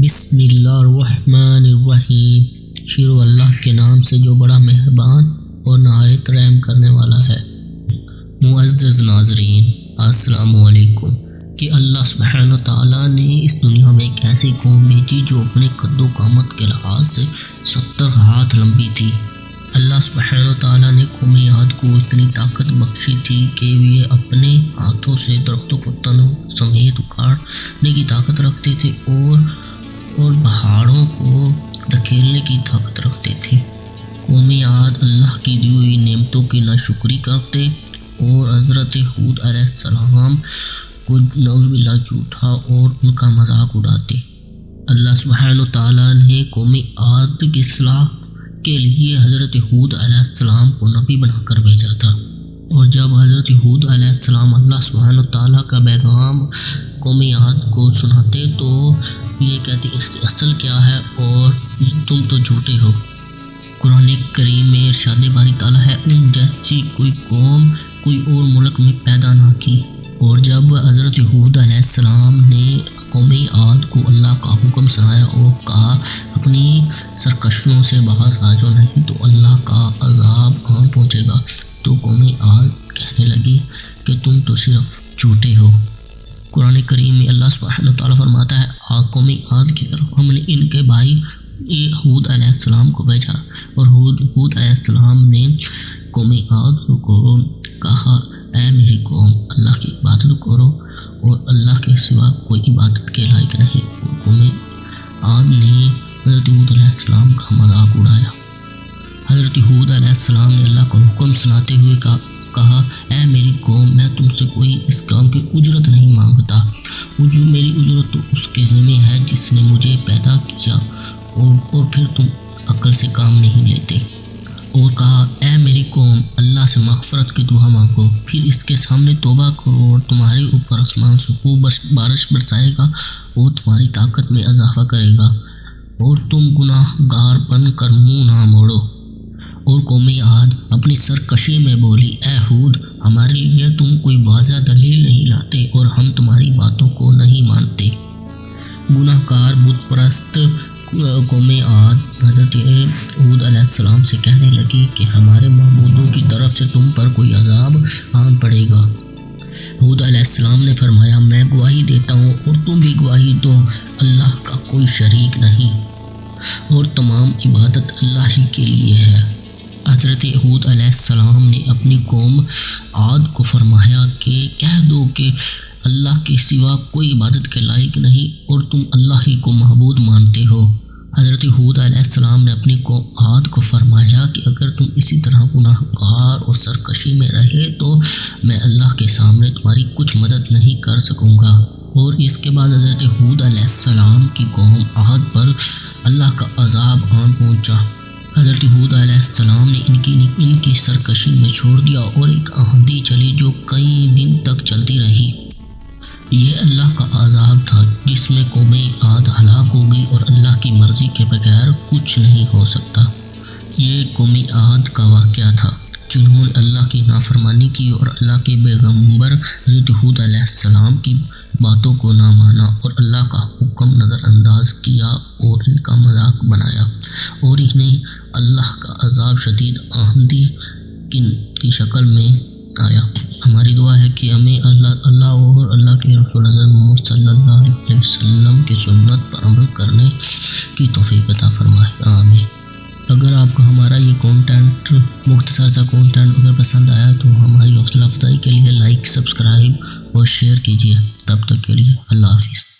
بسم اللہ الرحمن الرحیم۔ شروع اللہ کے نام سے جو بڑا مہربان اور نہایت رحم کرنے والا ہے۔ معزز ناظرین، السلام علیکم۔ کہ اللہ سبحانہ تعالیٰ نے اس دنیا میں ایک ایسی قوم بھیجی جو اپنے قد و قامت کے لحاظ سے 70 ہاتھ لمبی تھی۔ اللہ سبحانہ تعالیٰ نے قوم عاد کو اتنی طاقت بخشی تھی کہ یہ اپنے ہاتھوں سے درختوں کو تنوں سمیت اکھاڑنے کی طاقت رکھتے تھے اور پہاڑوں کو دھکیلنے کی طاقت رکھتے تھے۔ قوم عاد اللہ کی دی ہوئی نعمتوں کی ناشکری کرتے اور حضرت ہود علیہ السلام کو نعوذ باللہ جھوٹا اور ان کا مذاق اڑاتے۔ اللہ سبحانہ تعالیٰ نے قوم عاد کی اصلاح کے لیے حضرت ہود علیہ السلام کو نبی بنا کر بھیجا تھا، اور جب حضرت ہود علیہ السلام اللہ سبحانہ تعالیٰ کا پیغام قوم عاد کو سناتے تو یہ کہتے اس کی اصل کیا ہے اور تم تو جھوٹے ہو۔ قرآن کریم میں ارشاد باری تعالیٰ ہے، ان جیسی کوئی قوم کوئی اور ملک میں پیدا نہ کی۔ اور جب حضرت ہود علیہ السلام نے قوم عاد کو اللہ کا حکم سنایا اور کہا اپنی سرکشیوں سے باز آ جاؤ نہیں تو اللہ کا عذاب آن پہنچے گا، تو قوم عاد کہنے لگی کہ تم تو صرف جھوٹے ہو۔ قرآن کریم میں اللہ سبحانہ تعالیٰ فرماتا ہے، قوم عاد کی طرف ہم نے ان کے بھائی ہود علیہ السلام کو بھیجا، اور ہود علیہ السلام نے قوم عاد کو کہا، اے میری قوم، اللہ کی عبادت کرو اور اللہ کے سوا کوئی عبادت کے لائق نہیں۔ قوم عاد نے حضرت ہود علیہ السلام کا مذاق اڑایا۔ حضرت ہود علیہ السلام نے اللہ کا حکم سناتے ہوئے کہا، اے میری قوم، میں تم سے کوئی اس کام کی اجرت نہیں مانگتا، میری اجرت تو اس کے ذمہ ہے جس نے مجھے پیدا کیا، اور پھر تم عقل سے کام نہیں لیتے۔ اور کہا، اے میری قوم، اللہ سے مغفرت کی دعا مانگو، پھر اس کے سامنے توبہ کرو اور تمہارے اوپر آسمان سے خوب بارش برسائے گا اور تمہاری طاقت میں اضافہ کرے گا، اور تم گناہ گار بن کر منہ نہ موڑو۔ اور قوم عاد اپنی سرکشی میں بولی، اے ہود، ہمارے لیے تم کوئی واضح دلیل نہیں لاتے اور ہم تمہاری باتوں کو نہیں مانتے۔ گناہ کار بت پرست قوم عاد حضرت ہود علیہ السلام سے کہنے لگی کہ ہمارے معبودوں کی طرف سے تم پر کوئی عذاب آن پڑے گا۔ ہود علیہ السلام نے فرمایا، میں گواہی دیتا ہوں اور تم بھی گواہی دو، اللہ کا کوئی شریک نہیں اور تمام عبادت اللہ ہی کے لیے ہے۔ حضرت ہود علیہ السلام نے اپنی قوم عاد کو فرمایا کہ کہہ دو کہ اللہ کے سوا کوئی عبادت کے لائق نہیں اور تم اللہ ہی کو معبود مانتے ہو۔ حضرت ہود علیہ السلام نے اپنی قوم عاد کو فرمایا کہ اگر تم اسی طرح گناہ گار اور سرکشی میں رہے تو میں اللہ کے سامنے تمہاری کچھ مدد نہیں کر سکوں گا۔ اور اس کے بعد حضرت ہود علیہ السلام کی قوم عاد پر اللہ کا عذاب آن پہنچا۔ حضرت ہود علیہ السلام نے ان کی سرکشی میں چھوڑ دیا اور ایک آندھی چلی جو کئی دن تک چلتی رہی۔ یہ اللہ کا عذاب تھا جس میں قوم عاد ہلاک ہو گئی اور اللہ کی مرضی کے بغیر کچھ نہیں ہو سکتا۔ یہ قوم عاد کا واقعہ تھا جنہوں نے اللہ کی نافرمانی کی اور اللہ کے پیغمبر حضرت ہود علیہ السلام کی باتوں کو نہ مانا اور اللہ کا حکم نظر انداز کیا اور ان کا مذاق بنایا، اور انہیں اللہ کا عذاب شدید آندھی کی شکل میں آیا۔ ہماری دعا ہے کہ ہمیں اللہ اور اللہ کے رسول حضرت محمد صلی اللہ علیہ وسلم کی سنت پر عمل کرنے کی توفیق عطا فرمائے، آمین۔ اگر آپ کو ہمارا یہ کانٹینٹ مختصر سا کانٹینٹ اگر پسند آیا تو ہماری حوصلہ افزائی کے لیے لائک، سبسکرائب اور شیئر کیجیے۔ تب تک کے لیے اللہ حافظ۔